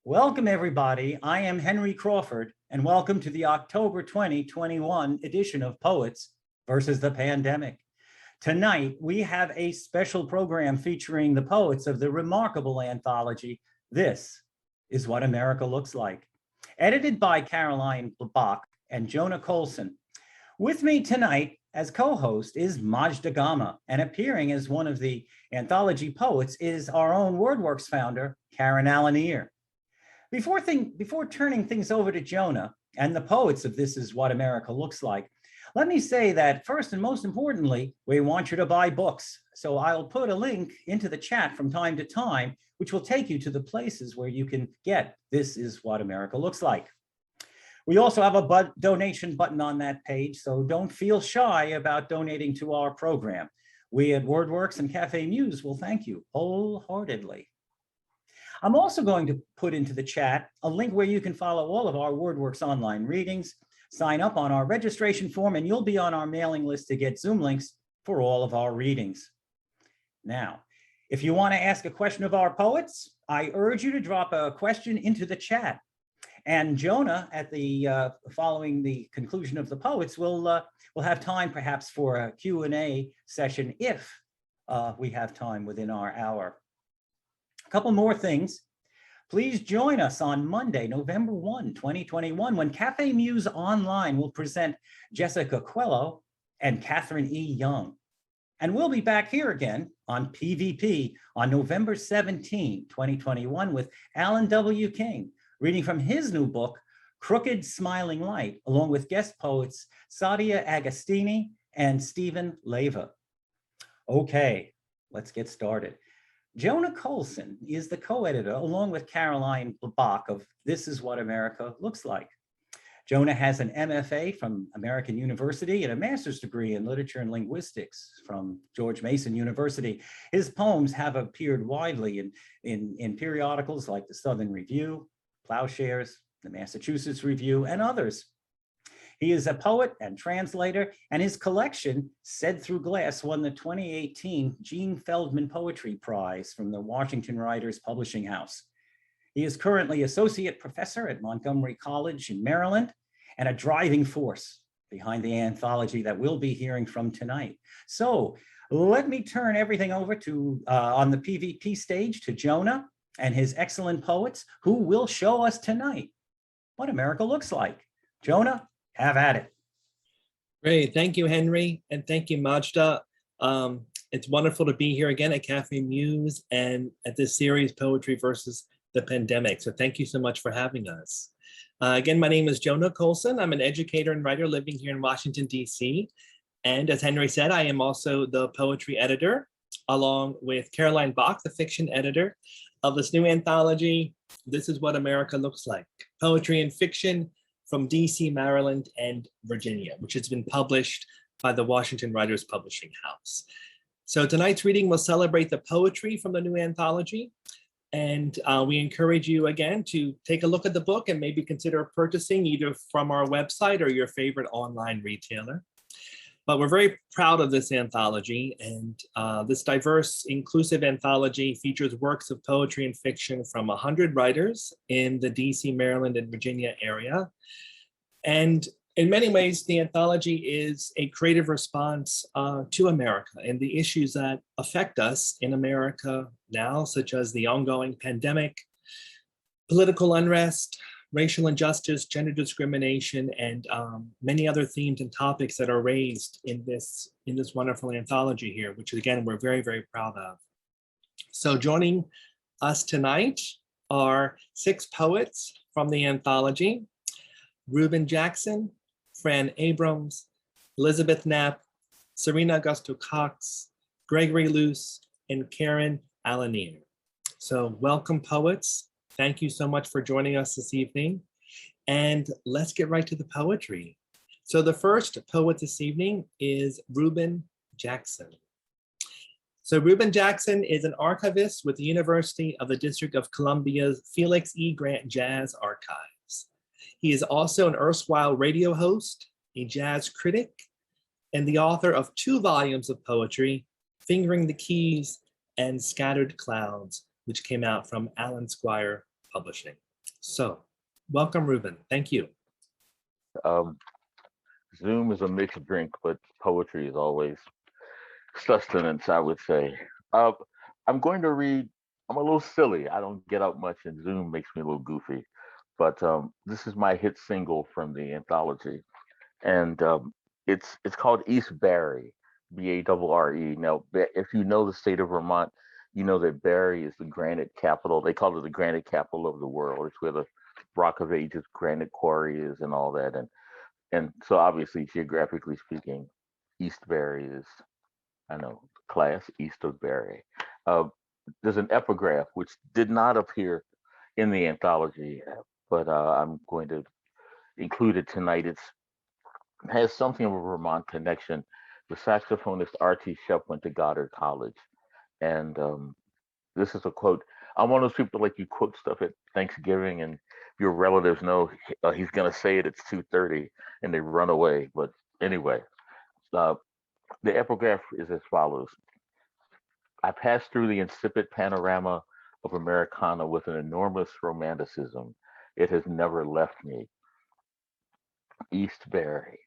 Welcome, everybody. I am Henry Crawford, and welcome to the October 2021 edition of Poets versus the Pandemic. Tonight, we have a special program featuring the poets of the remarkable anthology, This Is What America Looks Like, edited by Caroline Bach and Jonah Colson. With me tonight as co-host is Majda Gama, and appearing as one of the anthology poets is our own WordWorks founder, Karen Alanier. Before turning things over to Jonah and the poets of This Is What America Looks Like, let me say that first and most importantly, we want you to buy books. So I'll put a link into the chat from time to time, which will take you to the places where you can get This Is What America Looks Like. We also have a donation button on that page, so don't feel shy about donating to our program. We at WordWorks and Cafe Muse will thank you wholeheartedly. I'm also going to put into the chat a link where you can follow all of our WordWorks online readings, sign up on our registration form, and you'll be on our mailing list to get Zoom links for all of our readings. Now, if you want to ask a question of our poets, I urge you to drop a question into the chat. And Jonah, at the following the conclusion of the poets, will have time perhaps for a Q&A session if we have time within our hour. A couple more things. Please join us on Monday, November 1, 2021, when Cafe Muse Online will present Jessica Coelho and Catherine E. Young. And we'll be back here again on PvP on November 17, 2021, with Alan W. King, reading from his new book, Crooked Smiling Light, along with guest poets Sadia Agostini and Stephen Leva. Okay, let's get started. Jonah Colson is the co-editor, along with Caroline Bach, of This Is What America Looks Like. Jonah has an MFA from American University and a master's degree in literature and linguistics from George Mason University. His poems have appeared widely in periodicals like the Southern Review, Plowshares, the Massachusetts Review, and others. He is a poet and translator, and his collection, Said Through Glass, won the 2018 Gene Feldman Poetry Prize from the Washington Writers Publishing House. He is currently associate professor at Montgomery College in Maryland and a driving force behind the anthology that we'll be hearing from tonight. So let me turn everything over to, on the PvP stage, to Jonah and his excellent poets who will show us tonight what America looks like. Jonah, have at it. Great, thank you, Henry, and thank you, Majda. It's wonderful to be here again at Cafe Muse and at this series, Poetry versus the Pandemic. So thank you so much for having us. Again, my name is Jonah Colson. I'm an educator and writer living here in Washington, D.C. And as Henry said, I am also the poetry editor, along with Caroline Bach, the fiction editor of this new anthology, This Is What America Looks Like, Poetry and Fiction from DC, Maryland, and Virginia, which has been published by the Washington Writers Publishing House. So tonight's reading will celebrate the poetry from the new anthology. And we encourage you again to take a look at the book and maybe consider purchasing either from our website or your favorite online retailer. But we're very proud of this anthology, and this diverse, inclusive anthology features works of poetry and fiction from 100 writers in the DC, Maryland, and Virginia area. And in many ways, the anthology is a creative response to America and the issues that affect us in America now, such as the ongoing pandemic, political unrest, racial injustice, gender discrimination, and many other themes and topics that are raised in this wonderful anthology here, which again, we're very, very proud of. So joining us tonight are 6 poets from the anthology: Reuben Jackson, Fran Abrams, Elizabeth Knapp, Serena Augusto Cox, Gregory Luce, and Karen Alanier. So welcome, poets. Thank you so much for joining us this evening. And let's get right to the poetry. So the first poet this evening is Reuben Jackson. So Reuben Jackson is an archivist with the University of the District of Columbia's Felix E. Grant Jazz Archives. He is also an erstwhile radio host, a jazz critic, and the author of 2 volumes of poetry, Fingering the Keys and Scattered Clouds, which came out from Alan Squire Publishing. So welcome, Ruben. Thank you. Um, Zoom is a mixed drink, but poetry is always sustenance, I would say. Uh, I'm going to read. I'm a little silly. I don't get out much, and Zoom makes me a little goofy. But this is my hit single from the anthology, and it's called East Barre, Barre. Now, if you know the state of Vermont, you know that Barre is the granite capital. They call it the granite capital of the world. It's where the Rock of Ages granite quarry is and all that. And so obviously, geographically speaking, East Barre is, I know, class east of Barre. Uh, there's an epigraph which did not appear in the anthology, but I'm going to include it tonight. It has something of a Vermont connection. The saxophonist R.T. Shep went to Goddard College, and this is a quote. I'm one of those people like you quote stuff at Thanksgiving, and your relatives know he's going to say it. It's 2:30, and they run away. But anyway, uh, the epigraph is as follows: I passed through the insipid panorama of Americana with an enormous romanticism. It has never left me. East Barre.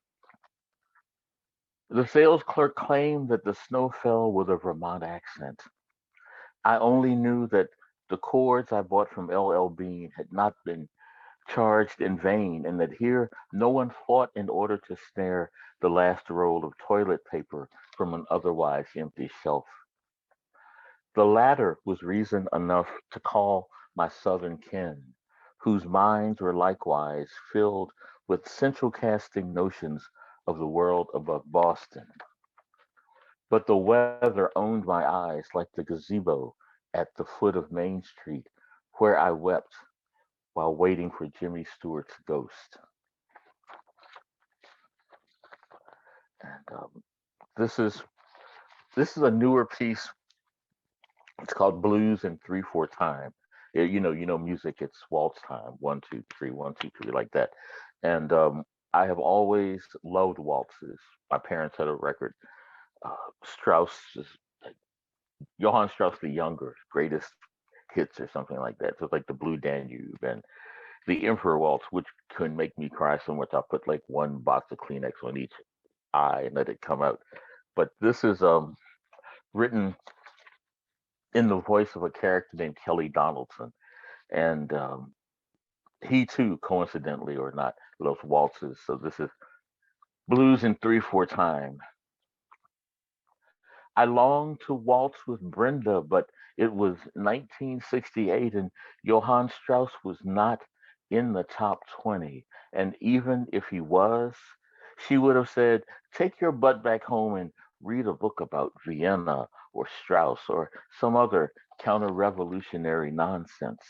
The sales clerk claimed that the snow fell with a Vermont accent. I only knew that the cords I bought from LL Bean had not been charged in vain, and that here no one fought in order to snare the last roll of toilet paper from an otherwise empty shelf. The latter was reason enough to call my southern kin, whose minds were likewise filled with central casting notions of the world above Boston. But the weather owned my eyes like the gazebo at the foot of Main Street, where I wept while waiting for Jimmy Stewart's ghost. And this is this is a newer piece. It's called Blues in 3/4 time. You know, music. It's waltz time. 1 2 3, 1 2 3, like that. And I have always loved waltzes. My parents had a record. Strauss, Johann Strauss the Younger, greatest hits or something like that. So it's like the Blue Danube and the Emperor Waltz, which can make me cry so much. I'll put like one box of Kleenex on each eye and let it come out. But this is written in the voice of a character named Kelly Donaldson, and he too, coincidentally or not, loves waltzes. So this is Blues in 3/4 time. I longed to waltz with Brenda, but it was 1968 and Johann Strauss was not in the top 20. And even if he was, she would have said, take your butt back home and read a book about Vienna or Strauss or some other counter revolutionary nonsense.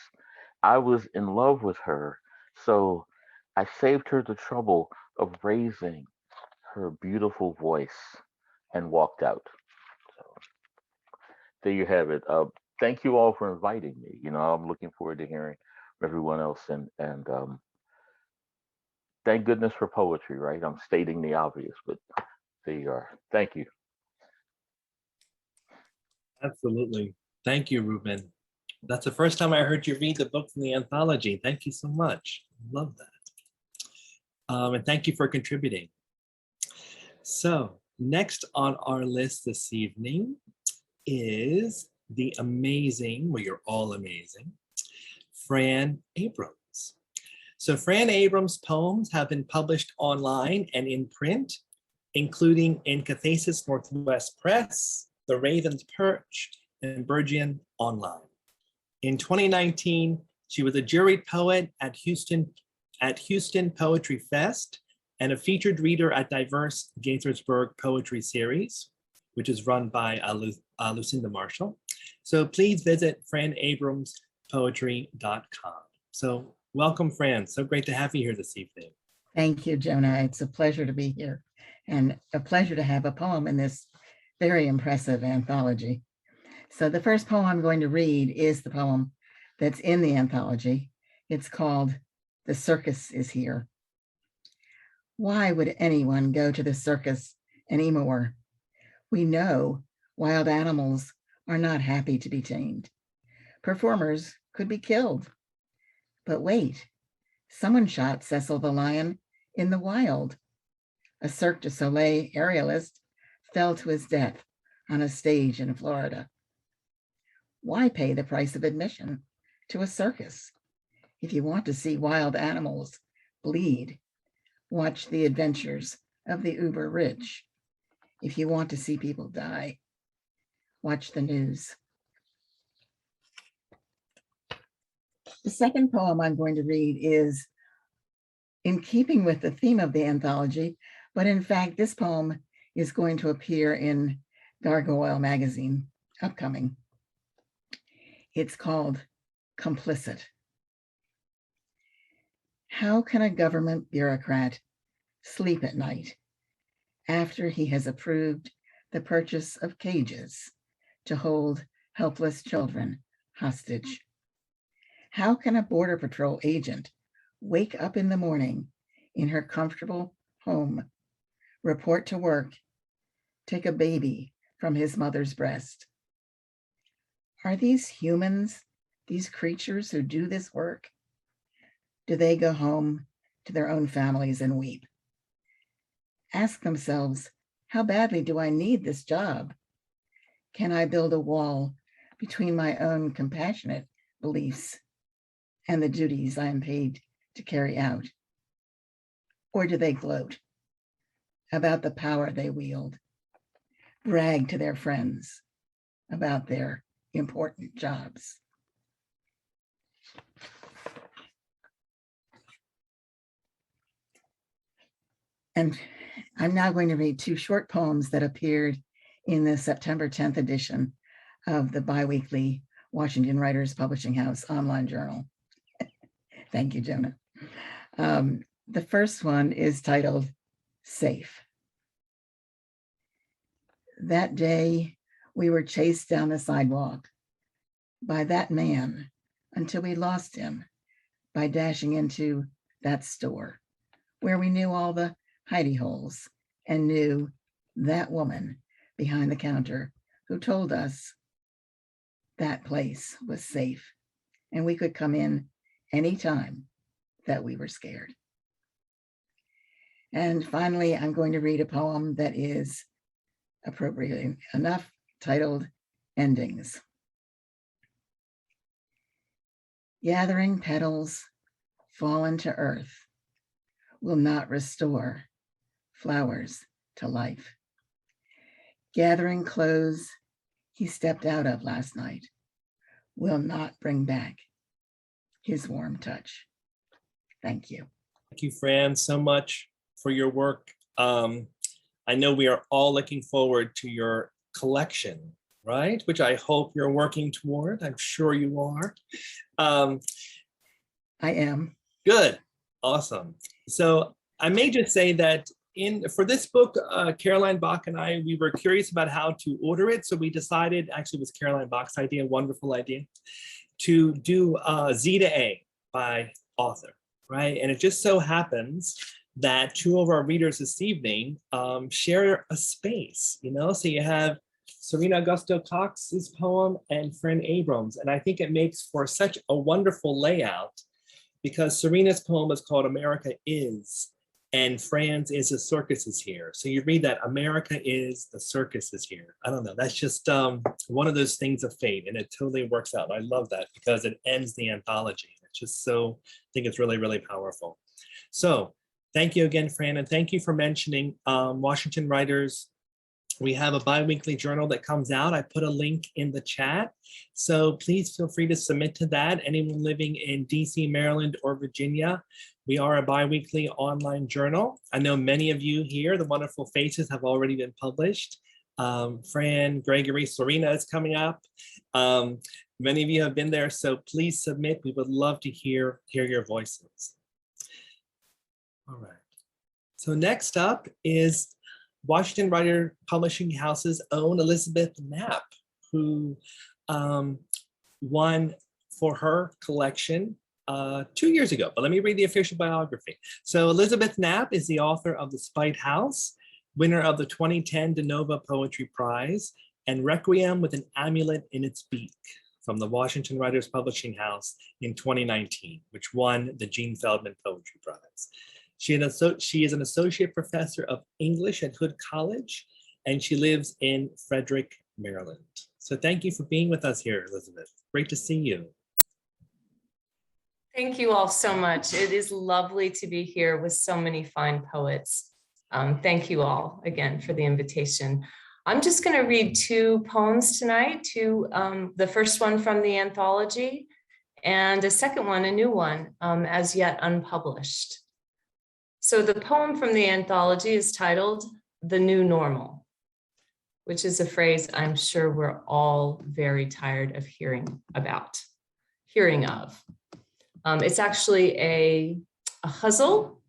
I was in love with her, so I saved her the trouble of raising her beautiful voice and walked out. So there you have it. Thank you all for inviting me. You know, I'm looking forward to hearing from everyone else, and thank goodness for poetry. Right, I'm stating the obvious, but there you are. Thank you. Absolutely. Thank you, Ruben. That's the first time I heard you read the book from the anthology. Thank you so much. Love that. And thank you for contributing. So next on our list this evening is the amazing, well, you're all amazing, Fran Abrams. So Fran Abrams' poems have been published online and in print, including in Cathasis Northwest Press, The Raven's Perch, and Bergian Online. In 2019, she was a juried poet at Houston Poetry Fest and a featured reader at Diverse Gaithersburg Poetry Series, which is run by Lucinda Marshall. So please visit franabramspoetry.com. So welcome, Fran. So great to have you here this evening. Thank you, Jonah. It's a pleasure to be here and a pleasure to have a poem in this very impressive anthology. So the first poem I'm going to read is the poem that's in the anthology. It's called The Circus is Here. Why would anyone go to the circus anymore? We know wild animals are not happy to be tamed. Performers could be killed. But wait, someone shot Cecil the lion in the wild. A Cirque du Soleil aerialist fell to his death on a stage in Florida. Why pay the price of admission to a circus? If you want to see wild animals bleed, watch the adventures of the uber rich. If you want to see people die, watch the news. The second poem I'm going to read is in keeping with the theme of the anthology, but in fact, this poem is going to appear in Gargoyle magazine, upcoming. It's called Complicit. How can a government bureaucrat sleep at night after he has approved the purchase of cages to hold helpless children hostage? How can a Border Patrol agent wake up in the morning in her comfortable home, report to work, take a baby from his mother's breast? Are these humans, these creatures who do this work? Do they go home to their own families and weep? Ask themselves, how badly do I need this job? Can I build a wall between my own compassionate beliefs and the duties I am paid to carry out? Or do they gloat about the power they wield, brag to their friends about their important jobs? And I'm now going to read two short poems that appeared in the September 10th edition of the biweekly Washington Writers Publishing House online journal. Thank you, Jonah. The first one is titled Safe. That day, we were chased down the sidewalk by that man until we lost him by dashing into that store where we knew all the hidey holes and knew that woman behind the counter who told us that place was safe and we could come in anytime that we were scared. And finally, I'm going to read a poem that is appropriately enough titled Endings. Gathering petals fallen to earth will not restore flowers to life. Gathering clothes he stepped out of last night will not bring back his warm touch. Thank you. Thank you, Fran, so much for your work. I know we are all looking forward to your collection, right? Which I hope you're working toward. I'm sure you are. I am. Good, awesome. So I may just say that for this book, Caroline Bach and I, we were curious about how to order it. So we decided, actually it was Caroline Bach's idea, wonderful idea, to do Z to A by author, right? And it just so happens that two of our readers this evening share a space, you know? So you have Serena Augusto Cox's poem and Fran Abrams. And I think it makes for such a wonderful layout because Serena's poem is called America Is, and Fran's is The Circus Is Here. So you read that America is, the circus is here. I don't know, that's just one of those things of fate, and it totally works out. I love that because it ends the anthology. It's just so, I think it's really, really powerful. So thank you again, Fran, and thank you for mentioning Washington Writers. We have a bi-weekly journal that comes out. I put a link in the chat. So please feel free to submit to that. Anyone living in DC, Maryland, or Virginia, we are a bi-weekly online journal. I know many of you here, the wonderful faces, have already been published. Fran, Gregory, Serena is coming up. Many of you have been there, so please submit. We would love to hear your voices. All right. So next up is Washington Writer Publishing House's own Elizabeth Knapp, who won for her collection 2 years ago. But let me read the official biography. So Elizabeth Knapp is the author of The Spite House, winner of the 2010 De Novo Poetry Prize, and Requiem with an Amulet in Its Beak. from the Washington Writers Publishing House in 2019, which won the Gene Feldman Poetry Prize. She is an associate professor of English at Hood College, and she lives in Frederick, Maryland. So thank you for being with us here, Elizabeth. Great to see you. Thank you all so much. It is lovely to be here with so many fine poets. Thank you all again for the invitation. I'm just going to read two poems tonight, the first one from the anthology and a second one, a new one, as yet unpublished. So the poem from the anthology is titled "The New Normal," which is a phrase I'm sure we're all very tired of hearing of. It's actually a guzzle,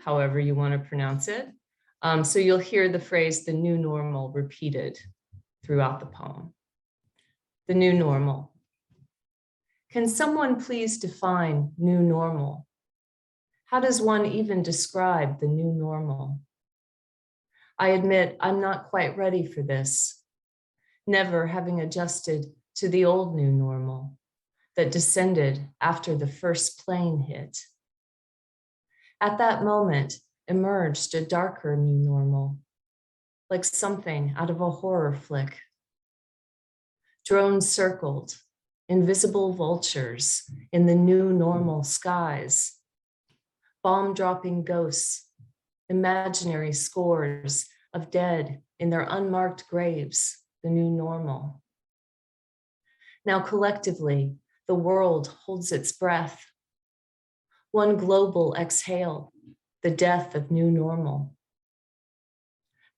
however you want to pronounce it. So you'll hear the phrase "the new normal" repeated throughout the poem. The new normal. Can someone please define new normal? How does one even describe the new normal? I admit I'm not quite ready for this, never having adjusted to the old new normal that descended after the first plane hit. At that moment emerged a darker new normal, like something out of a horror flick. Drones circled, invisible vultures in the new normal skies, bomb-dropping ghosts, imaginary scores of dead in their unmarked graves, the new normal. Now collectively, the world holds its breath. One global exhale, the death of new normal.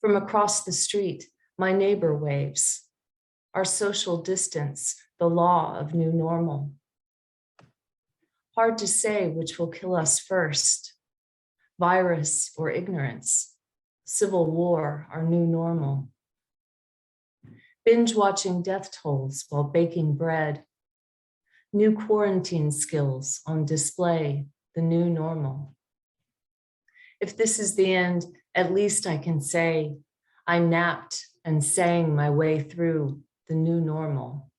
From across the street, my neighbor waves. Our social distance, the law of new normal. Hard to say which will kill us first, virus or ignorance, civil war, our new normal. Binge watching death tolls while baking bread, new quarantine skills on display, the new normal. If this is the end, at least I can say I napped and sang my way through the new normal.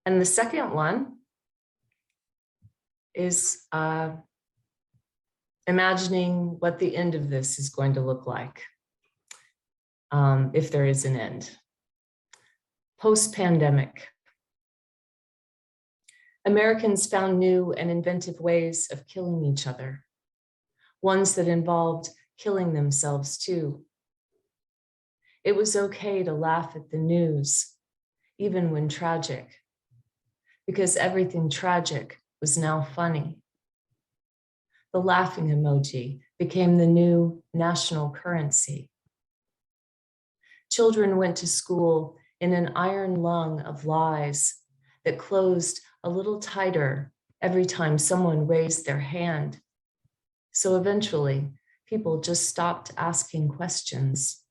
And the second one is imagining what the end of this is going to look like, if there is an end. Post-pandemic. Americans found new and inventive ways of killing each other, ones that involved killing themselves too. It was okay to laugh at the news, even when tragic, because everything tragic was now funny. The laughing emoji became the new national currency. Children went to school in an iron lung of lies that closed a little tighter every time someone raised their hand. So eventually, people just stopped asking questions.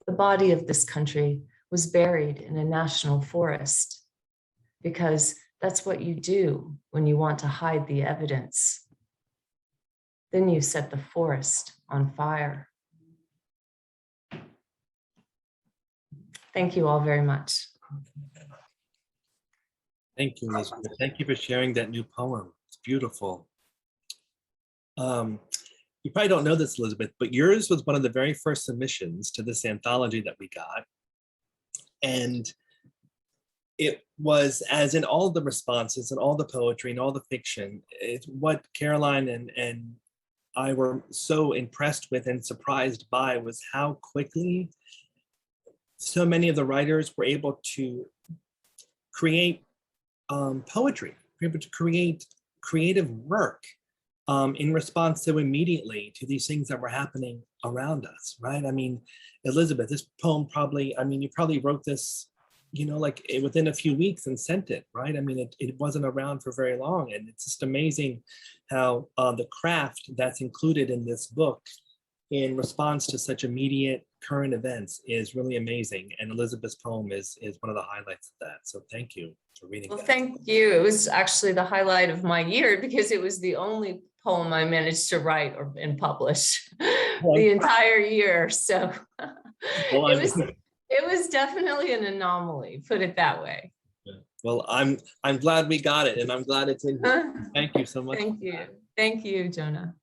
The body of this country was buried in a national forest, because that's what you do when you want to hide the evidence. Then you set the forest on fire. Thank you all very much. Thank you, Elizabeth. Thank you for sharing that new poem. It's beautiful. You probably don't know this, Elizabeth, but yours was one of the very first submissions to this anthology that we got. And it was, as in all the responses and all the poetry and all the fiction, what Caroline and I were so impressed with and surprised by was how quickly so many of the writers were able to create poetry, were able to create creative work in response so immediately to these things that were happening around us, right? I mean, Elizabeth, this poem probably, I mean, you probably wrote this, you know, like within a few weeks and sent it, right? I mean, it wasn't around for very long. And it's just amazing how the craft that's included in this book in response to such immediate current events is really amazing. And Elizabeth's poem is one of the highlights of that. So thank you for reading Well, that. thank you. It was actually the highlight of my year because it was the only poem I managed to write and publish the entire year. So Well, It was definitely an anomaly, put it that way. well, I'm glad we got it, and I'm glad it's in here. Thank you so much. Thank you. Thank you, Jonah.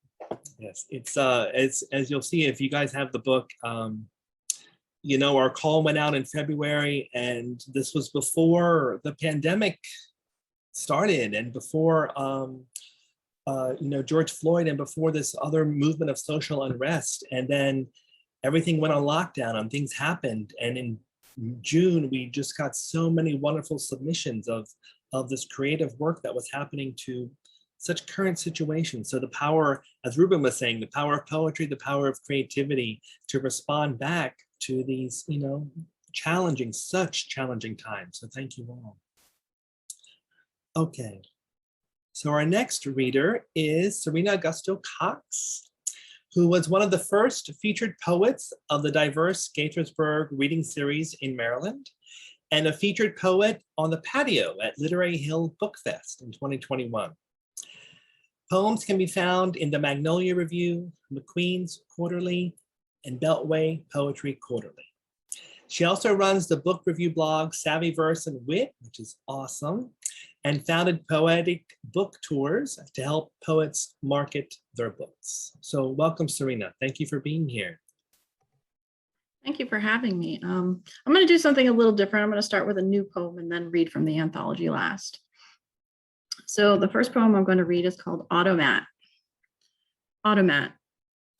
Yes, it's as you'll see if you guys have the book. You know, our call went out in February, and this was before the pandemic started, and before you know, George Floyd, and before this other movement of social unrest, and then everything went on lockdown and things happened, and in June we just got so many wonderful submissions of this creative work that was happening to such current situations. So the power, as Ruben was saying, the power of poetry, the power of creativity to respond back to these, you know, such challenging times. So thank you all. Okay, so our next reader is Serena Augusto Cox, who was one of the first featured poets of the diverse Gaithersburg reading series in Maryland, and a featured poet on the patio at Literary Hill Book Fest in 2021. Poems can be found in the Magnolia Review, McQueen's Quarterly, and Beltway Poetry Quarterly. She also runs the book review blog Savvy Verse and Wit, which is awesome, and founded poetic book tours to help poets market their books. So welcome, Serena. Thank you for being here. Thank you for having me. I'm going to do something a little different. I'm going to start with a new poem and then read from the anthology last. So the first poem I'm going to read is called Automat. Automat.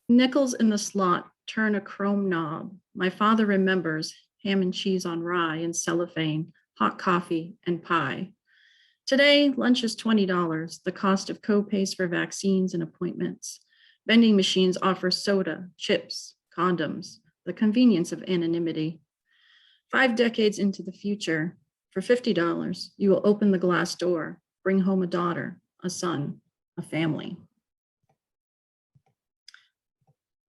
Nickels in the slot turn a chrome knob. My father remembers ham and cheese on rye and cellophane, hot coffee and pie. Today, lunch is $20, the cost of co-pays for vaccines and appointments. Vending machines offer soda, chips, condoms, the convenience of anonymity. 5 decades into the future, for $50, you will open the glass door, bring home a daughter, a son, a family.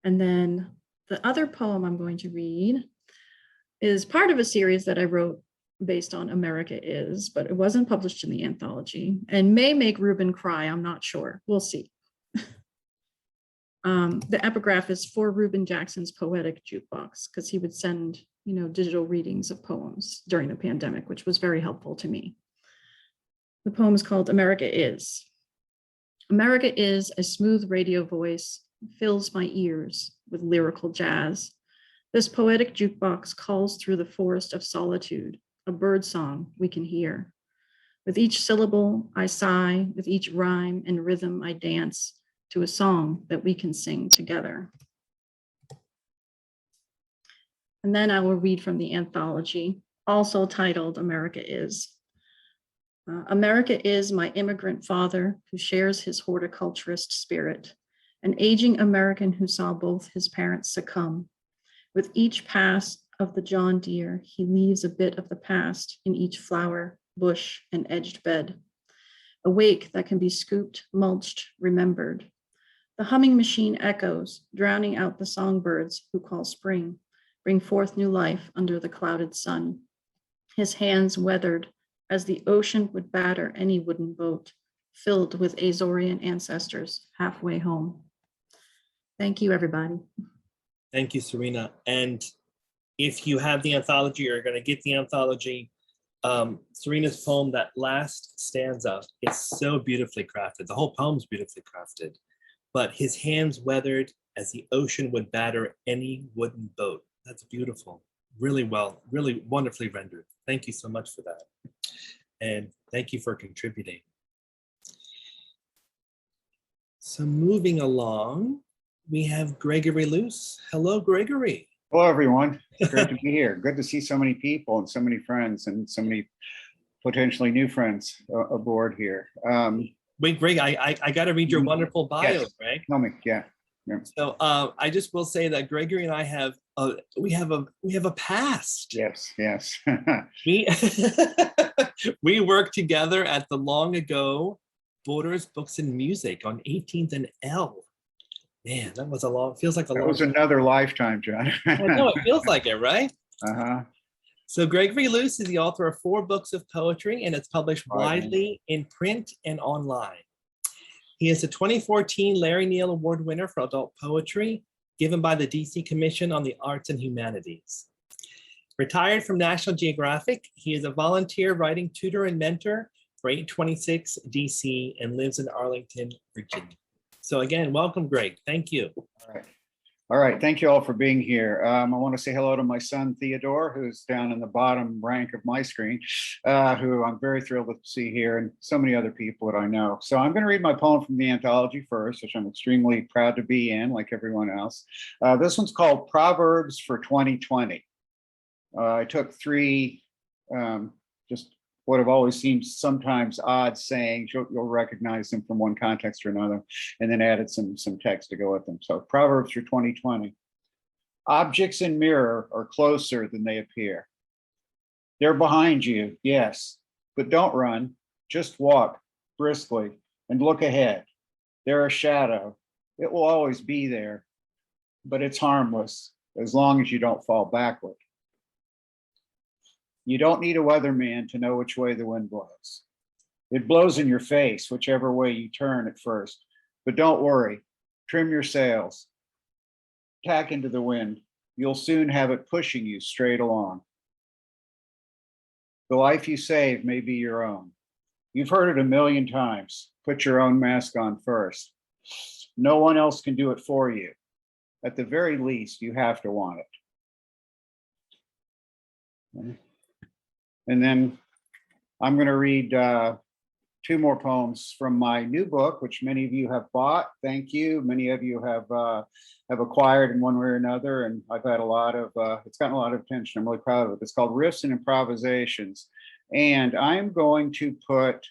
And then the other poem I'm going to read is part of a series that I wrote based on America Is, but it wasn't published in the anthology and may make Ruben cry. I'm not sure. We'll see. The epigraph is for Ruben Jackson's Poetic Jukebox, because he would send, you know, digital readings of poems during the pandemic, which was very helpful to me. The poem is called America Is. America is a smooth radio voice, fills my ears with lyrical jazz. This poetic jukebox calls through the forest of solitude, a bird song we can hear. With each syllable, I sigh. With each rhyme and rhythm, I dance to a song that we can sing together. And then I will read from the anthology, also titled America Is. America is my immigrant father who shares his horticulturist spirit, an aging American who saw both his parents succumb. With each pass of the John Deere, he leaves a bit of the past in each flower, bush, and edged bed. A wake that can be scooped, mulched, remembered. The humming machine echoes, drowning out the songbirds who call spring, bring forth new life under the clouded sun. His hands weathered as the ocean would batter any wooden boat, filled with Azorian ancestors halfway home. Thank you, everybody. Thank you, Serena. And if you have the anthology, you're going to get the anthology. Serena's poem, that last stanza, is so beautifully crafted. The whole poem's beautifully crafted. But his hands weathered as the ocean would batter any wooden boat. That's beautiful. Really well, really wonderfully rendered. Thank you so much for that. And thank you for contributing. So moving along, we have Gregory Luce. Hello, Gregory. Hello, everyone. Great to be here. Good to see so many people and so many friends and so many potentially new friends aboard here. Wait, Greg, I got to read your wonderful bio, Yes. Greg. Tell me, yeah. So I just will say that Gregory and I have we have a past. Yes. We we worked together at the long ago Borders Books and Music on 18th and L. Man, that was feels like a That long was time. another lifetime, John. I know, it feels like it, right? Uh-huh. So Gregory Luce is the author of 4 books of poetry, and it's published widely in print and online. He is a 2014 Larry Neal Award winner for adult poetry given by the DC Commission on the Arts and Humanities. Retired from National Geographic, he is a volunteer writing tutor and mentor for 826 DC and lives in Arlington, Virginia. So again, welcome, Greg. Thank you. All right. All right. Thank you all for being here. I want to say hello to my son, Theodore, who's down in the bottom rank of my screen, who I'm very thrilled to see here, and so many other people that I know. So I'm going to read my poem from the anthology first, which I'm extremely proud to be in, like everyone else. This one's called Proverbs for 2020. I took three just what have always seemed sometimes odd sayings. You'll recognize them from one context or another, and then added some text to go with them. So Proverbs for 2020. Objects in mirror are closer than they appear. They're behind you, yes, but don't run. Just walk briskly and look ahead. They're a shadow. It will always be there, but it's harmless as long as you don't fall backward. You don't need a weatherman to know which way the wind blows. It blows in your face, whichever way you turn at first. But don't worry, trim your sails, tack into the wind. You'll soon have it pushing you straight along. The life you save may be your own. You've heard it a million times. Put your own mask on first. No one else can do it for you. At the very least, you have to want it. And then I'm going to read two more poems from my new book, which many of you have bought. Thank you. Many of you have acquired in one way or another, and I've had a lot of. It's gotten a lot of attention. I'm really proud of it. It's called Riffs and Improvisations, and I'm going to put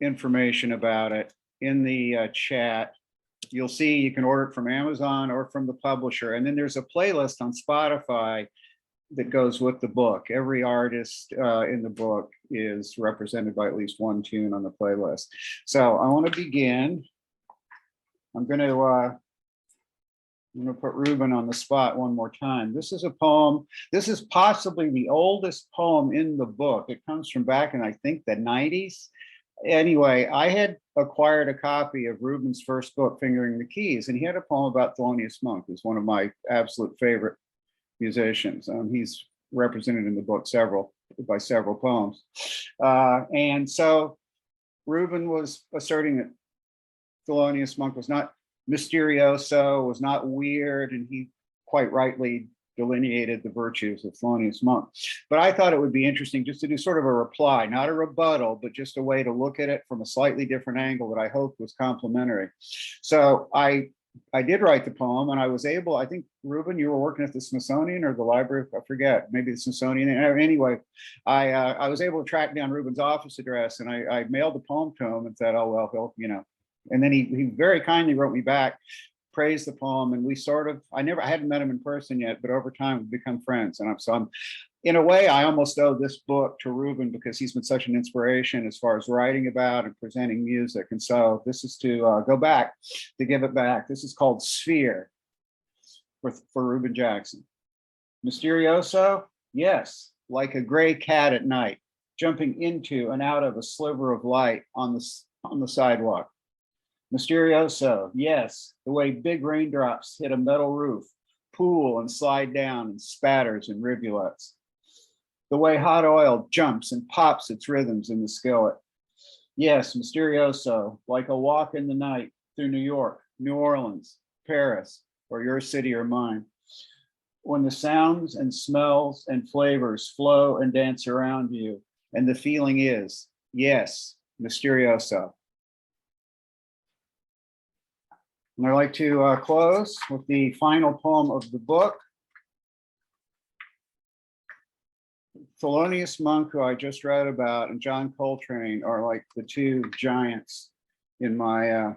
information about it in the chat. You'll see you can order it from Amazon or from the publisher, and then there's a playlist on Spotify that goes with the book. Every artist in the book is represented by at least one tune on the playlist. So I want to begin. I'm going to put Ruben on the spot one more time. This is a poem. This is possibly the oldest poem in the book. It comes from back in, I think, the 90s. Anyway, I had acquired a copy of Ruben's first book, Fingering the Keys, and he had a poem about Thelonious Monk, who's one of my absolute favorite musicians. He's represented in the book by several poems. And so Ruben was asserting that Thelonious Monk was not mysterioso, was not weird, and he quite rightly delineated the virtues of Thelonious Monk. But I thought it would be interesting just to do sort of a reply, not a rebuttal, but just a way to look at it from a slightly different angle that I hoped was complimentary. So I did write the poem, and I was able, I think, Ruben, you were working at the Smithsonian or the library, I forget, maybe the Smithsonian. Anyway, I was able to track down Ruben's office address, and I mailed the poem to him and said, oh, well, he'll, and then he very kindly wrote me back, praised the poem, and we sort of, I hadn't met him in person yet, but over time we've become friends. And I'm in a way, I almost owe this book to Ruben because he's been such an inspiration as far as writing about and presenting music. And so this is to go back, to give it back. This is called Sphere for Ruben Jackson. Mysterioso? Yes, like a gray cat at night, jumping into and out of a sliver of light on the sidewalk. Mysterioso? Yes, the way big raindrops hit a metal roof, pool and slide down and spatters in rivulets. The way hot oil jumps and pops its rhythms in the skillet. Yes, mysterioso, like a walk in the night through New York, New Orleans, Paris, or your city or mine. When the sounds and smells and flavors flow and dance around you, and the feeling is, yes, mysterioso. And I'd like to close with the final poem of the book. Thelonious Monk, who I just read about, and John Coltrane are like the two giants in my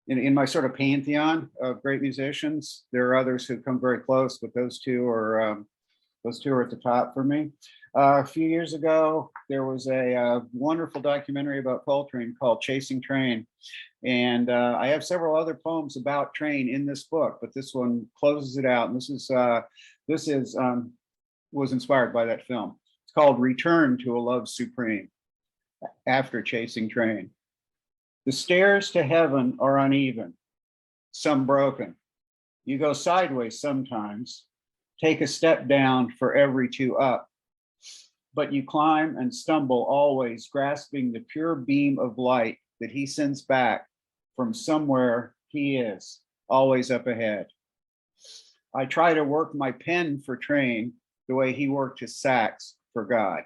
in my sort of pantheon of great musicians. There are others who come very close, but those two are at the top for me. A few years ago, there was a wonderful documentary about Coltrane called Chasing Train. And I have several other poems about Train in this book, but this one closes it out. And this was inspired by that film. It's called Return to a Love Supreme, after Chasing Train. The stairs to heaven are uneven, some broken, You go sideways sometimes, take a step down for every two up. But you climb and stumble always, grasping the pure beam of light that he sends back from somewhere he is, always up ahead. I try to work my pen for train the way he worked his sax for God.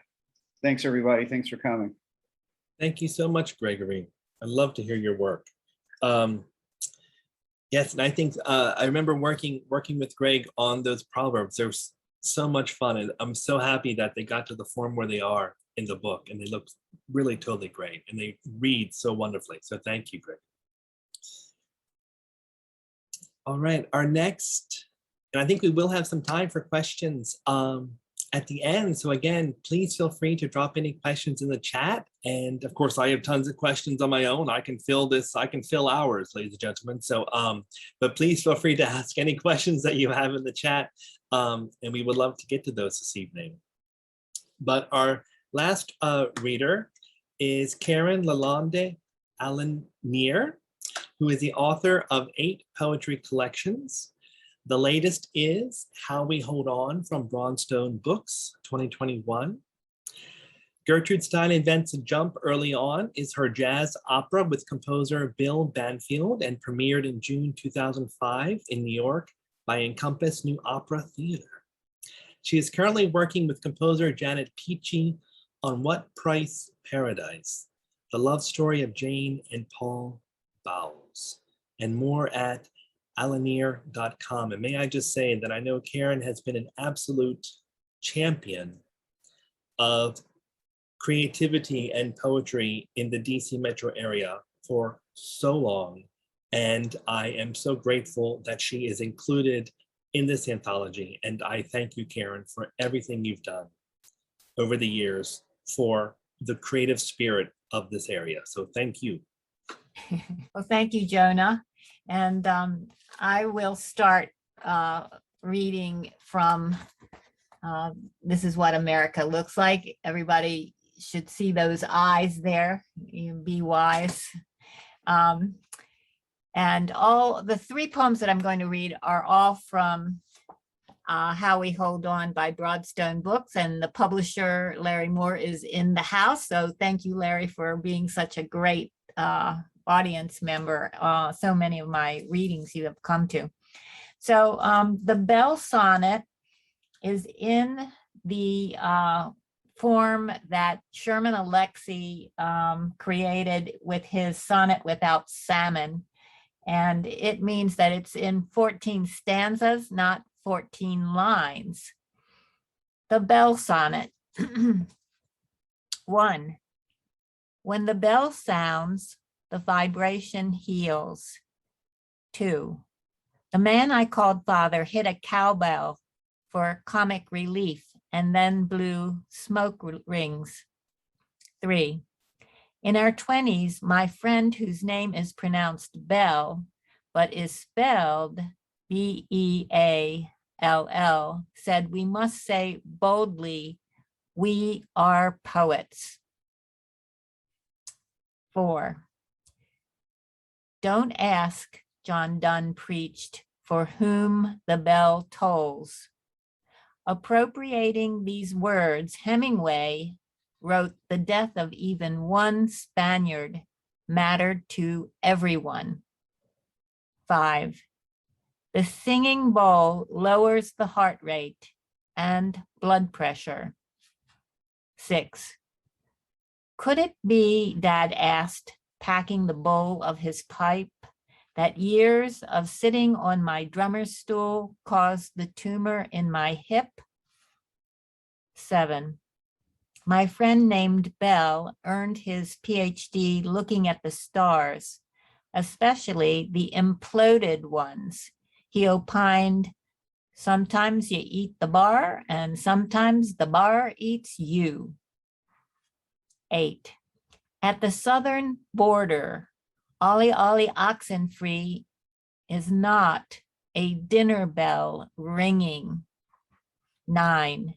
Thanks, everybody. Thanks for coming. Thank you so much, Gregory. I love to hear your work. Yes, and I think I remember working with Greg on those proverbs. They're so much fun, and I'm so happy that they got to the form where they are in the book, and they look really totally great, and they read so wonderfully. So thank you, Greg. All right, our next, and I think we will have some time for questions at the end. So again, please feel free to drop any questions in the chat. And of course, I have tons of questions on my own. I can fill hours, ladies and gentlemen. So, but please feel free to ask any questions that you have in the chat. And we would love to get to those this evening. But our last reader is Karen Lalonde Alanier, who is the author of 8 poetry collections. The latest is How We Hold On from Broadstone Books, 2021. Gertrude Stein Invents a Jump Early On is her jazz opera with composer Bill Banfield and premiered in June 2005 in New York by Encompass New Opera Theater. She is currently working with composer Janet Peachy on What Price Paradise, the love story of Jane and Paul Bowles, and more at alanier.com. And may I just say that I know Karen has been an absolute champion of creativity and poetry in the DC metro area for so long. And I am so grateful that she is included in this anthology. And I thank you, Karen, for everything you've done over the years for the creative spirit of this area. So thank you. Well, thank you, Jonah. And I will start reading from This Is What America Looks Like. Everybody should see those eyes there. You be wise. And all the 3 poems that I'm going to read are all from How We Hold On by Broadstone Books, and the publisher, Larry Moore, is in the house. So thank you, Larry, for being such a great audience member. So many of my readings you have come to. So the Bell Sonnet is in the form that Sherman Alexie created with his Sonnet Without Salmon. And it means that it's in 14 stanzas, not 14 lines. The Bell Sonnet. 1. When the bell sounds, the vibration heals. 2. The man I called father hit a cowbell for comic relief and then blew smoke rings. 3. In our 20s, my friend whose name is pronounced Bell, but is spelled B-E-A-L-L, said we must say boldly, we are poets. 4. Don't ask, John Donne preached, for whom the bell tolls. Appropriating these words, Hemingway wrote the death of even one Spaniard mattered to everyone. 5. The singing bowl lowers the heart rate and blood pressure. 6. Could it be, Dad asked, packing the bowl of his pipe, that years of sitting on my drummer's stool caused the tumor in my hip? 7. My friend named Bell earned his PhD looking at the stars, especially the imploded ones. He opined, sometimes you eat the bar and sometimes the bar eats you. 8. At the southern border, Ollie Ollie Oxenfree is not a dinner bell ringing. 9.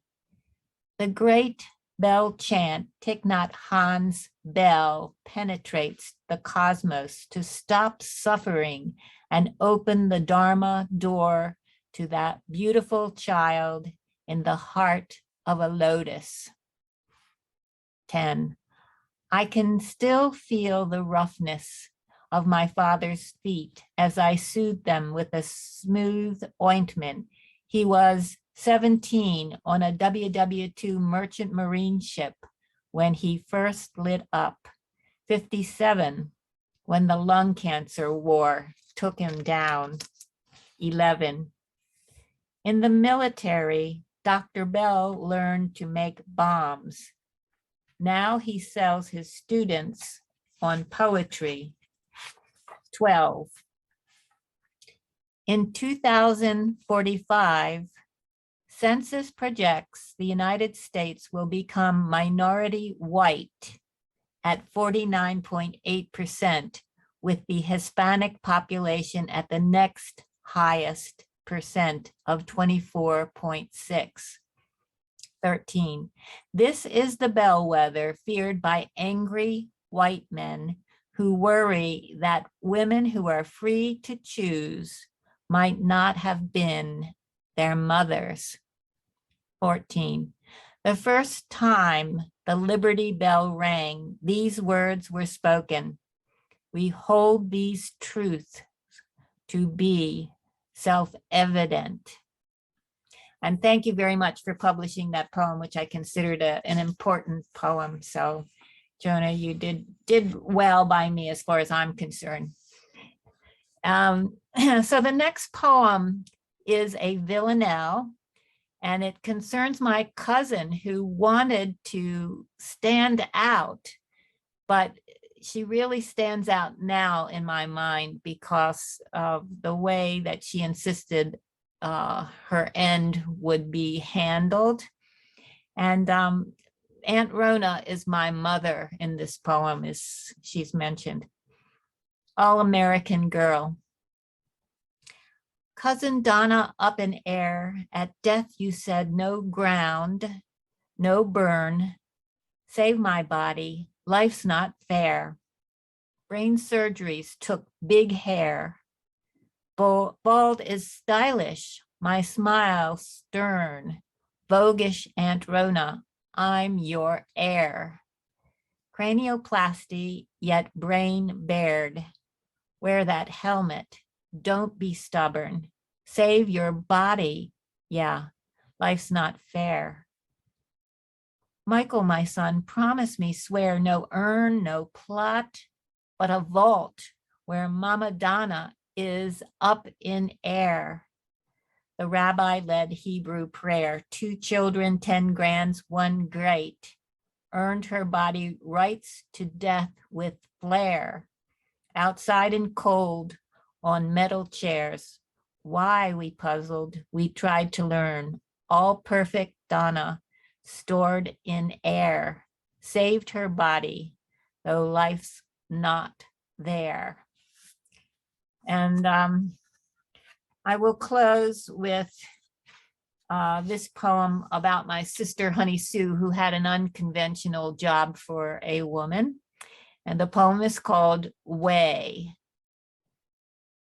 The great bell chant, Thich Nhat Hanh's bell, penetrates the cosmos to stop suffering and open the Dharma door to that beautiful child in the heart of a lotus. 10. I can still feel the roughness of my father's feet as I soothed them with a smooth ointment. He was 17 on a WW2 merchant marine ship when he first lit up, 57 when the lung cancer war took him down, 11. In the military, Dr. Bell learned to make bombs. Now he sells his students on poetry, 12. In 2045, census projects the United States will become minority white at 49.8%, with the Hispanic population at the next highest percent of 24.6. 13. This is the bellwether feared by angry white men who worry that women who are free to choose might not have been their mothers. 14. The first time the Liberty Bell rang, these words were spoken. We hold these truths to be self-evident. And thank you very much for publishing that poem, which I considered an important poem. So, Jonah, you did well by me as far as I'm concerned. So the next poem is a villanelle, and it concerns my cousin who wanted to stand out, but she really stands out now in my mind because of the way that she insisted her end would be handled. And Aunt Rona is my mother in this poem, as she's mentioned. All-American Girl. Cousin Donna up in air, at death you said no ground, no burn, save my body, life's not fair. Brain surgeries took big hair. Bald is stylish, my smile stern. Voguish Aunt Rona, I'm your heir. Cranioplasty, yet brain bared. Wear that helmet, don't be stubborn. Save your body, yeah, life's not fair. Michael, my son, promise me, swear no urn, no plot, but a vault where Mama Donna is up in air. The rabbi led Hebrew prayer, 2 children, 10 grands, 1 great, earned her body rights to death with flair. Outside and cold on metal chairs, why we puzzled, we tried to learn. All perfect Donna stored in air, saved her body, though life's not there. And I will close with this poem about my sister, Honey Sue, who had an unconventional job for a woman. And the poem is called Way.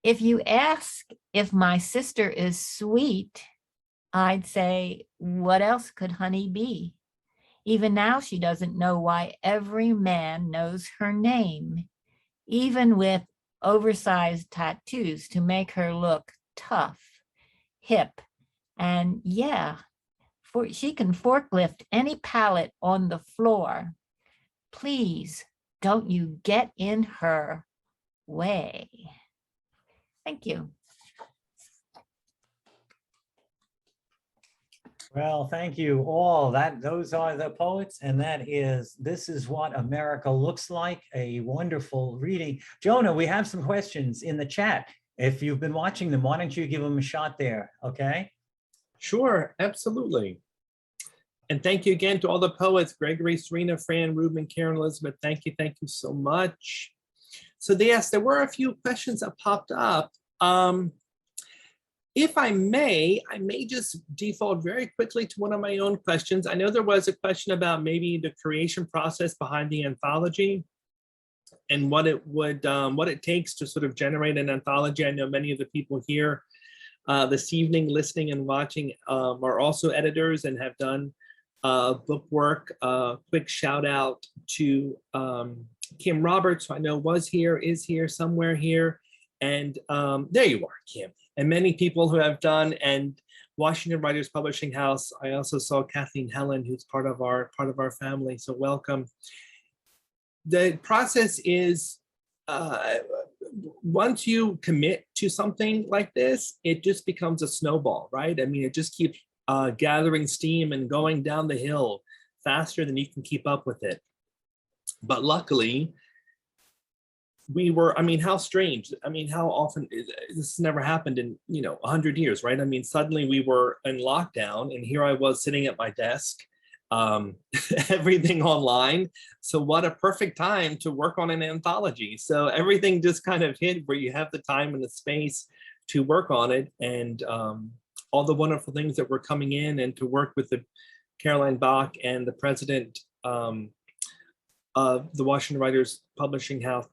If you ask if my sister is sweet, I'd say, what else could honey be? Even now, she doesn't know why every man knows her name, even with oversized tattoos to make her look tough, hip, and yeah, she can forklift any pallet on the floor. Please, don't you get in her way. Thank you. Well, thank you all. Those are the poets, and This Is What America Looks Like, a wonderful reading. Jonah, we have some questions in the chat. If you've been watching them, why don't you give them a shot there, okay? Sure, absolutely. And thank you again to all the poets, Gregory, Serena, Fran, Ruben, Karen, Elizabeth. Thank you so much. So yes, there were a few questions that popped up. If I may just default very quickly to one of my own questions. I know there was a question about maybe the creation process behind the anthology. and what it takes to sort of generate an anthology. I know many of the people here this evening listening and watching are also editors and have done book work. Quick shout out to Kim Roberts, who I know was here, is here, somewhere here. And there you are, Kim. And many people who have done, and Washington Writers Publishing House. I also saw Kathleen Helen, who's part of our family. So welcome. The process is once you commit to something like this, it just becomes a snowball, right? I mean, it just keeps gathering steam and going down the hill faster than you can keep up with it. But luckily, I mean, how strange. I mean, how often, this has never happened in, 100 years, right? I mean, suddenly we were in lockdown and here I was sitting at my desk, everything online. So what a perfect time to work on an anthology. So everything just kind of hit where you have the time and the space to work on it, and all the wonderful things that were coming in, and to work with the Caroline Bach and the president of the Washington Writers Publishing House,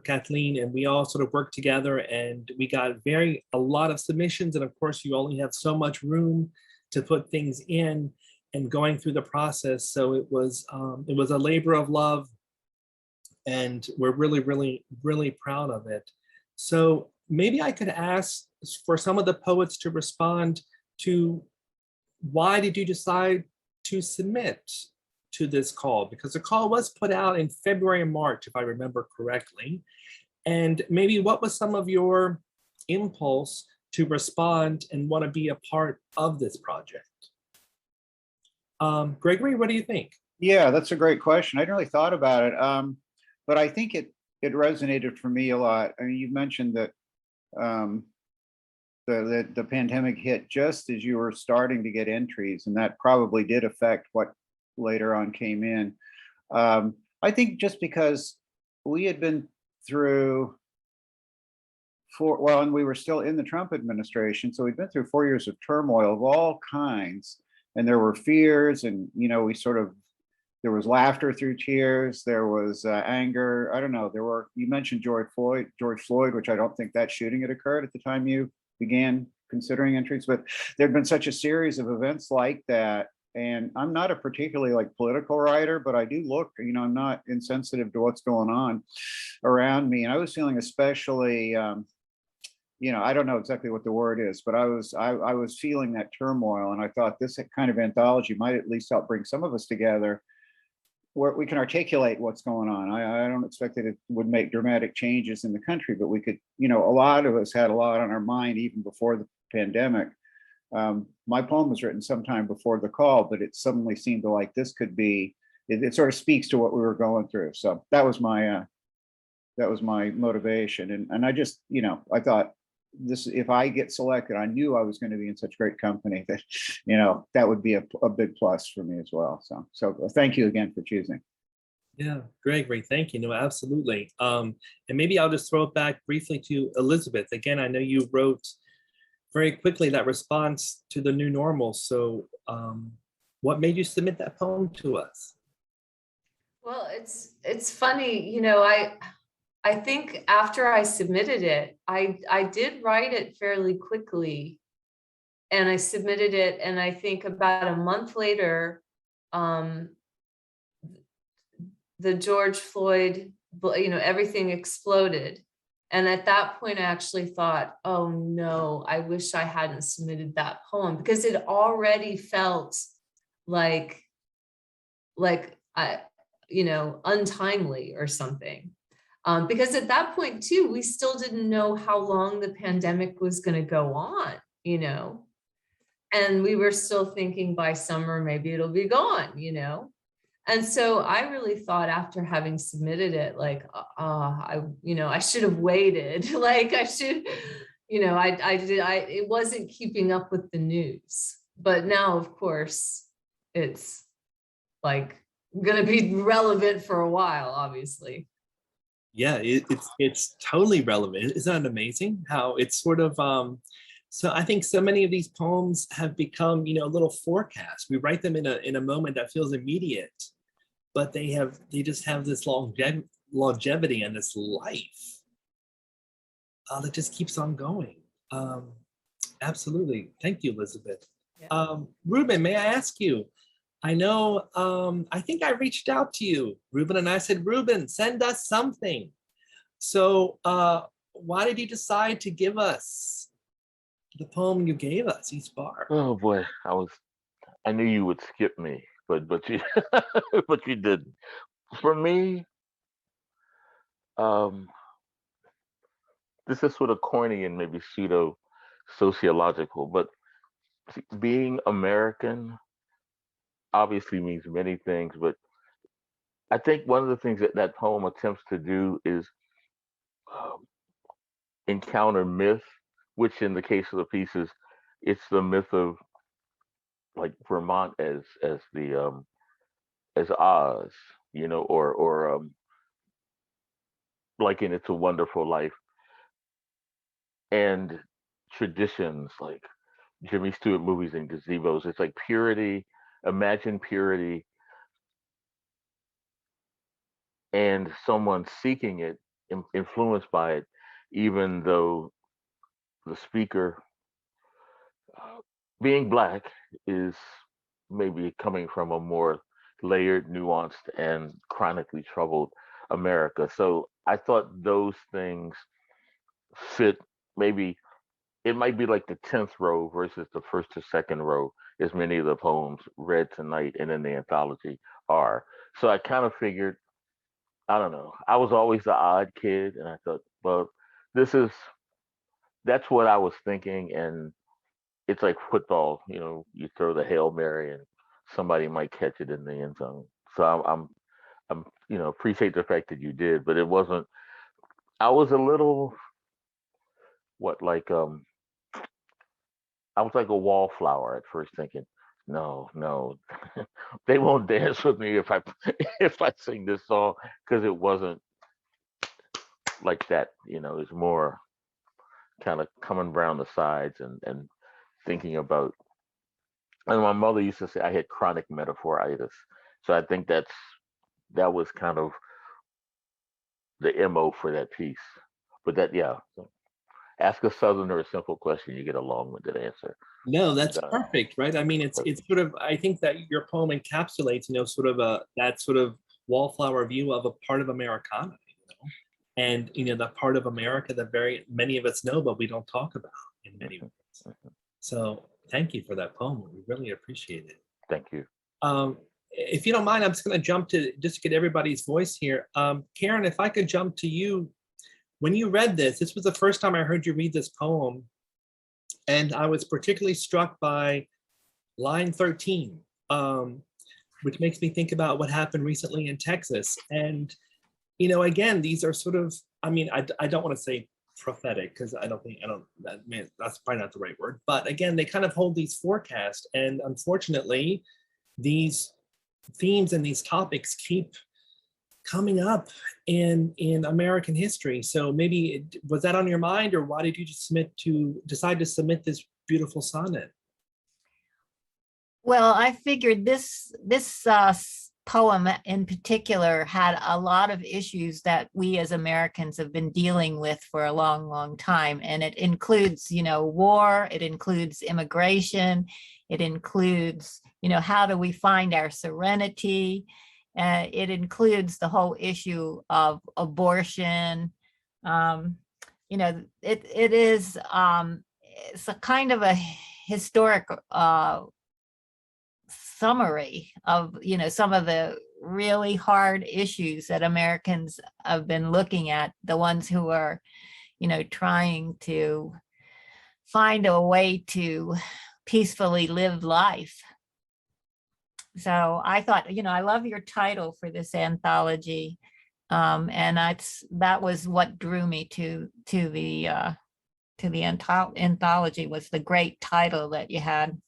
Kathleen, and we all sort of worked together, and we got a lot of submissions. And of course, you only have so much room to put things in, and going through the process. So it was a labor of love, and we're really, really, really proud of it. So maybe I could ask for some of the poets to respond to, why did you decide to submit to this call? Because the call was put out in February and March, if I remember correctly. And maybe what was some of your impulse to respond and want to be a part of this project? Gregory, what do you think? Yeah, that's a great question. I hadn't really thought about it, but I think it resonated for me a lot. I mean, you mentioned that the pandemic hit just as you were starting to get entries, and that probably did affect what later on came in. I think just because we had been through and we were still in the Trump administration, so we'd been through 4 years of turmoil of all kinds, and there were fears, and there was laughter through tears, there was anger. I don't know. You mentioned George Floyd, which I don't think that shooting had occurred at the time you began considering entries, but there'd been such a series of events like that. And I'm not a particularly political writer, but I do look, I'm not insensitive to what's going on around me. And I was feeling especially, I don't know exactly what the word is, but I was feeling that turmoil. And I thought this kind of anthology might at least help bring some of us together where we can articulate what's going on. I don't expect that it would make dramatic changes in the country, but we could, a lot of us had a lot on our mind even before the pandemic. My poem was written sometime before the call, but it suddenly seemed like this could be, it sort of speaks to what we were going through. So that was my motivation. And I just, I thought if I get selected, I knew I was going to be in such great company that, that would be a big plus for me as well. So thank you again for choosing. Yeah, Gregory, thank you. No, absolutely. And maybe I'll just throw it back briefly to Elizabeth. Again, I know you wrote very quickly that response to the new normal. So what made you submit that poem to us? Well, it's funny, I think after I submitted it, I did write it fairly quickly, and I submitted it, and I think about a month later, the George Floyd, everything exploded. And at that point, I actually thought, oh no, I wish I hadn't submitted that poem, because it already felt like untimely or something. Because at that point too, we still didn't know how long the pandemic was going to go on, and we were still thinking by summer, maybe it'll be gone, And so I really thought, after having submitted it, I should have waited. It wasn't keeping up with the news. But now, of course, it's going to be relevant for a while, obviously. Yeah, it's totally relevant. Isn't that amazing how it's sort of, so I think so many of these poems have become, little forecasts. We write them in a moment that feels immediate, but they just have this longevity and this life that just keeps on going. Absolutely. Thank you, Elizabeth. Yeah. Ruben, may I ask you? I know, I think I reached out to you, Ruben, and I said, Ruben, send us something. So why did you decide to give us the poem you gave us, East Bar? Oh boy, I knew you would skip me, but you but you didn't. For me, um, this is sort of corny and maybe pseudo sociological, but being American obviously means many things, but I think one of the things that that poem attempts to do is um, encounter myth, which in the case of the pieces, it's the myth of like Vermont as the as Oz, you know, or like in It's a Wonderful Life, and traditions like Jimmy Stewart movies and gazebos. It's like purity, imagine purity, and someone seeking it, influenced by it, even though the speaker, uh, being black, is maybe coming from a more layered, nuanced, and chronically troubled America. So I thought those things fit. Maybe it might be like the 10th row versus the first or second row, as many of the poems read tonight and in the anthology are. So I kind of figured, I don't know, I was always the odd kid, and I thought, well, this is that's what I was thinking, and it's like football, you know, you throw the Hail Mary and somebody might catch it in the end zone. So you know, appreciate the fact that you did, but it wasn't. I was a little what like I was like a wallflower at first, thinking, no, no, they won't dance with me if I if I sing this song, because it wasn't like that. You know, it's more kind of coming around the sides and thinking about. And my mother used to say I had chronic metaphoritis, so I think that was kind of the MO for that piece. But that, yeah, ask a Southerner a simple question, you get a long-winded answer. No, that's So, perfect, right? I mean, it's sort of, I think that your poem encapsulates, you know, sort of that sort of wallflower view of a part of Americana, you know, and you know, that part of America that very many of us know, but we don't talk about in many ways. So thank you for that poem. We really appreciate it. thank you. If you don't mind, I'm just going to jump to just to get everybody's voice here. Karen, if I could jump to you. When you read this was the first time I heard you read this poem. And I was particularly struck by line 13, which makes me think about what happened recently in Texas. And, you know, again, these are sort of, I mean, I don't want to say prophetic, because that's probably not the right word. But again, they kind of hold these forecasts. And unfortunately, these themes and these topics keep coming up in American history. So maybe was that on your mind, or why did you decide to submit this beautiful sonnet? Well, I figured this poem in particular had a lot of issues that we as Americans have been dealing with for a long, long time. And it includes, you know, war, it includes immigration, it includes, you know, how do we find our serenity? It includes the whole issue of abortion. You know, it is it's a kind of a historic summary of, you know, some of the really hard issues that Americans have been looking at, the ones who are, you know, trying to find a way to peacefully live life. So I thought, you know, I love your title for this anthology, and that was what drew me to the anthology, was the great title that you had.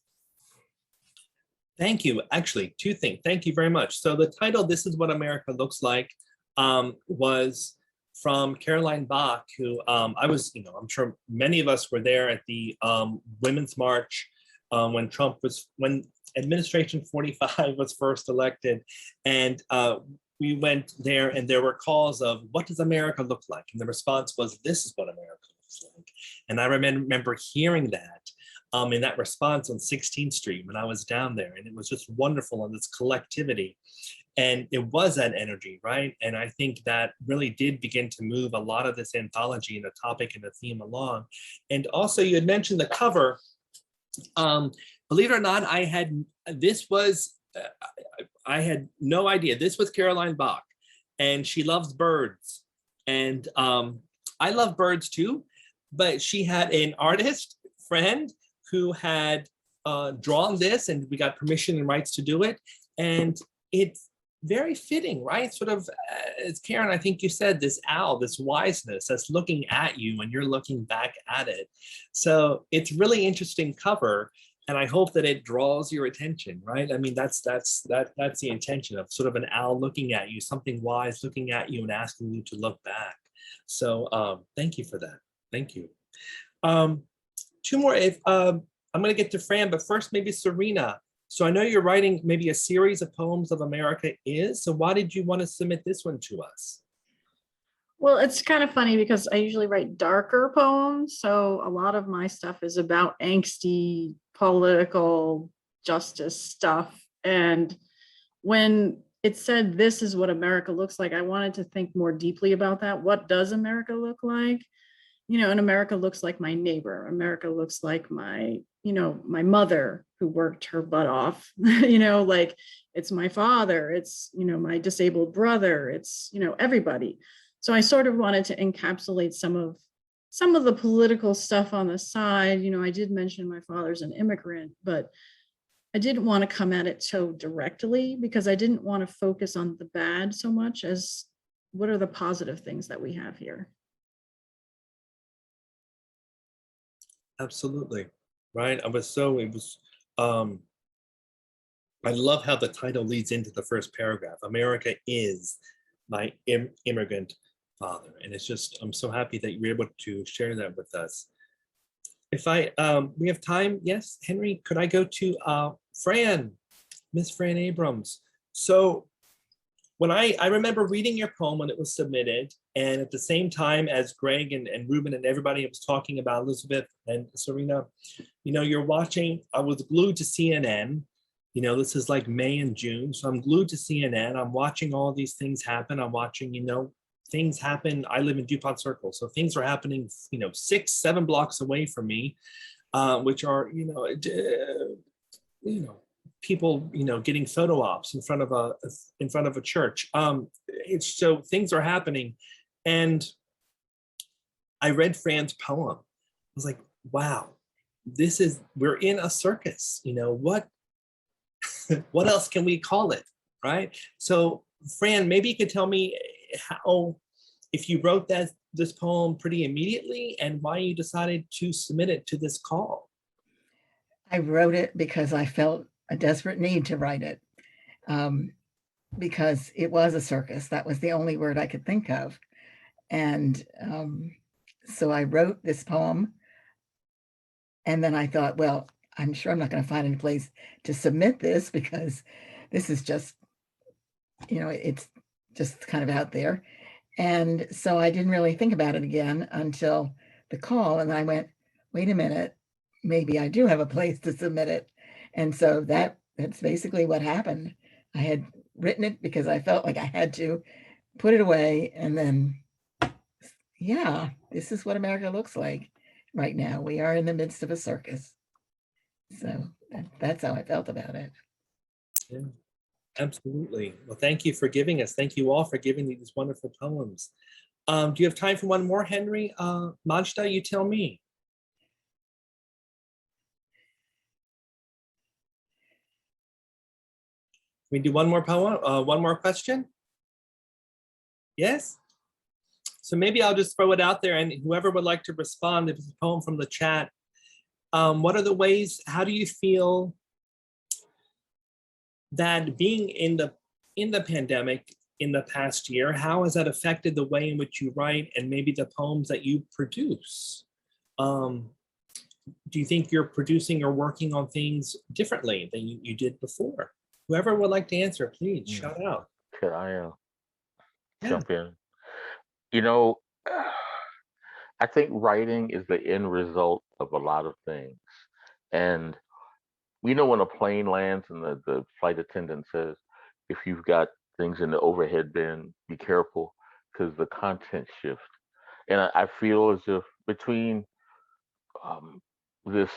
Thank you. Actually, two things. Thank you very much. So the title, "This Is What America Looks Like," was from Caroline Bach, who I was, you know, I'm sure many of us were there at the Women's March when Administration 45 was first elected. And we went there and there were calls of, what does America look like? And the response was, this is what America looks like. And I remember hearing that in that response on 16th Street when I was down there. And it was just wonderful, and this collectivity. And it was that energy, right? And I think that really did begin to move a lot of this anthology and the topic and the theme along. And also you had mentioned the cover. Believe it or not, I had no idea. This was Caroline Bach, and she loves birds. And I love birds too, but she had an artist friend who had drawn this, and we got permission and rights to do it. And it's very fitting, right? Sort of, as Karen, I think you said, this owl, this wiseness that's looking at you and you're looking back at it. So it's really interesting cover. And I hope that it draws your attention, right? I mean, that's the intention of sort of an owl looking at you, something wise looking at you and asking you to look back. So thank you for that. Thank you. Two more. If I'm going to get to Fran, but first maybe Serena. So I know you're writing maybe a series of poems of America Is. So why did you want to submit this one to us? Well, it's kind of funny because I usually write darker poems. So a lot of my stuff is about angsty political justice stuff. And when it said, this is what America looks like, I wanted to think more deeply about that. What does America look like? You know, and America looks like my neighbor. America looks like my, you know, my mother who worked her butt off, you know, like it's my father, it's, you know, my disabled brother, it's, you know, everybody. So I sort of wanted to encapsulate some of the political stuff on the side. You know, I did mention my father's an immigrant, but I didn't want to come at it so directly because I didn't want to focus on the bad so much as what are the positive things that we have here. Absolutely. Right. I love how the title leads into the first paragraph. America is my immigrant father. And it's just, I'm so happy that you were able to share that with us. If we have time, yes, Henry, could I go to Fran, Miss Fran Abrams? So when I remember reading your poem when it was submitted, and at the same time as Greg and Ruben and everybody was talking about Elizabeth and Serena, you know, you're watching, I was glued to CNN. You know, this is like May and June. So I'm glued to CNN. I'm watching all these things happen. I'm watching, you know, things happen. I live in DuPont Circle. So things are happening, you know, 6-7 blocks away from me, which are, you know, people, you know, getting photo ops in front of a church. It's so things are happening. And I read Fran's poem. I was like, wow, we're in a circus, you know, what else can we call it, right? So Fran, maybe you could tell me how, if you wrote this poem pretty immediately and why you decided to submit it to this call. I wrote it because I felt a desperate need to write it, because it was a circus. That was the only word I could think of. And so I wrote this poem. And then I thought, well, I'm sure I'm not going to find any place to submit this because this is just, you know, it's just kind of out there. And so I didn't really think about it again until the call. And I went, wait a minute, maybe I do have a place to submit it. And so that's basically what happened. I had written it because I felt like I had to put it away. And then, yeah, this is what America looks like right now. We are in the midst of a circus. So that's how I felt about it. Yeah, absolutely. Well, thank you for giving us. Thank you all for giving me these wonderful poems. Do you have time for one more, Henry? Majda, you tell me. Can we do one more poem, one more question? Yes? So maybe I'll just throw it out there, and whoever would like to respond, if it's a poem from the chat, what are the ways, how do you feel that being in the pandemic in the past year, how has that affected the way in which you write and maybe the poems that you produce? Do you think you're producing or working on things differently than you did before? Whoever would like to answer, please shout out. Could I Yeah. jump in? You know, I think writing is the end result of a lot of things. And we know when a plane lands and the flight attendant says, if you've got things in the overhead bin, be careful because the content shift. And I feel as if between this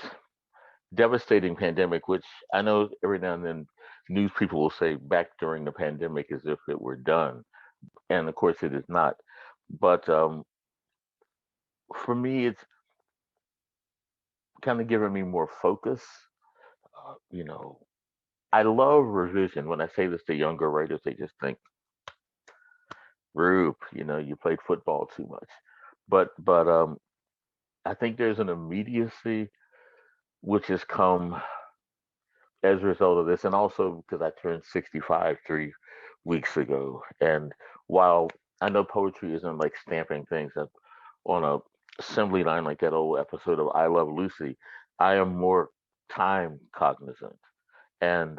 devastating pandemic, which I know every now and then news people will say back during the pandemic as if it were done. And of course it is not. But for me, it's kind of giving me more focus. You know, I love revision. When I say this to younger writers, they just think, Rube, you know, you played football too much. But I think there's an immediacy which has come as a result of this, and also because I turned 65 3 weeks ago. And while I know poetry isn't like stamping things up on a assembly line like that old episode of I Love Lucy, I am more time cognizant. And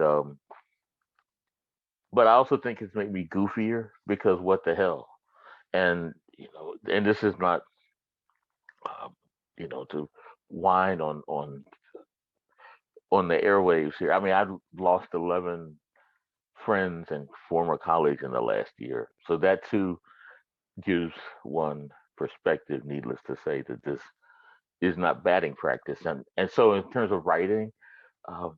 but I also think it's made me goofier because what the hell? And you know, and this is not you know, to whine on the airwaves here. I mean, I've lost 11 friends and former colleagues in the last year. So that too gives one perspective, needless to say, that this is not batting practice. And so in terms of writing, um,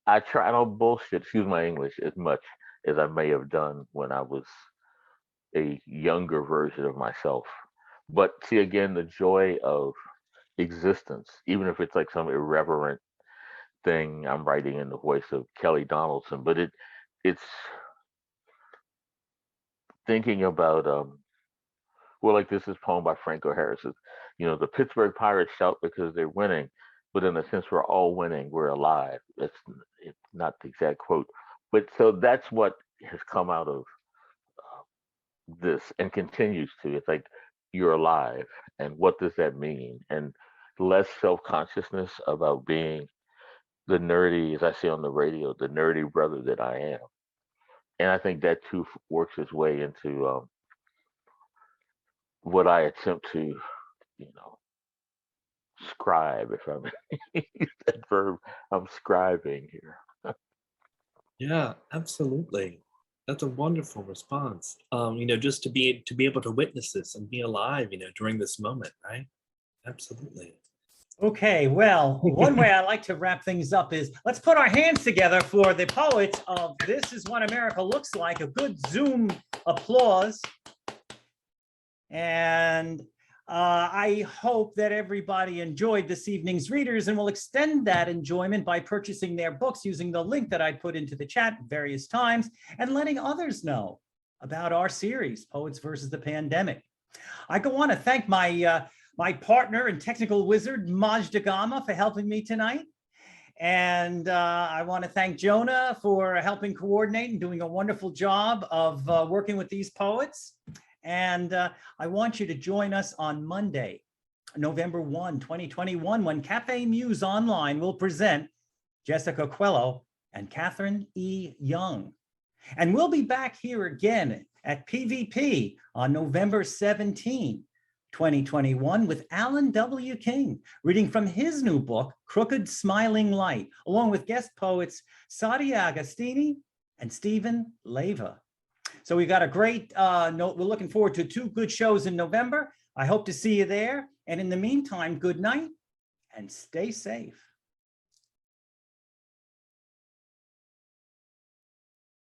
I don't bullshit, excuse my English, as much as I may have done when I was a younger version of myself. But see, again, the joy of existence, even if it's like some irreverent thing I'm writing in the voice of Kelly Donaldson, but it's thinking about well, like this poem by Franco Harris is, you know, the Pittsburgh Pirates shout because they're winning, but in a sense we're all winning, we're alive. It's not the exact quote, but so that's what has come out of this and continues to. It's like you're alive, and what does that mean? And less self-consciousness about being the nerdy, as I say on the radio, the nerdy brother that I am. And I think that too works its way into what I attempt to, you know, scribe, if I'm use that verb, I'm scribing here. Yeah, absolutely. That's a wonderful response. You know, just to be able to witness this and be alive, you know, during this moment, right? Absolutely. Okay, well, one way I like to wrap things up is let's put our hands together for the poets of This Is What America Looks Like, a good Zoom applause. And I hope that everybody enjoyed this evening's readers and will extend that enjoyment by purchasing their books using the link that I put into the chat various times and letting others know about our series, Poets versus the Pandemic. I want to thank my my partner and technical wizard, Majda Gama, for helping me tonight. And I want to thank Jonah for helping coordinate and doing a wonderful job of working with these poets. And I want you to join us on Monday, November 1, 2021, when Cafe Muse Online will present Jessica Quello and Catherine E. Young. And we'll be back here again at PVP on November 17, 2021, with Alan W. King, reading from his new book, Crooked Smiling Light, along with guest poets Sadia Agostini and Stephen Leva. So we got a great note. We're looking forward to 2 good shows in November. I hope to see you there. And in the meantime, good night and stay safe.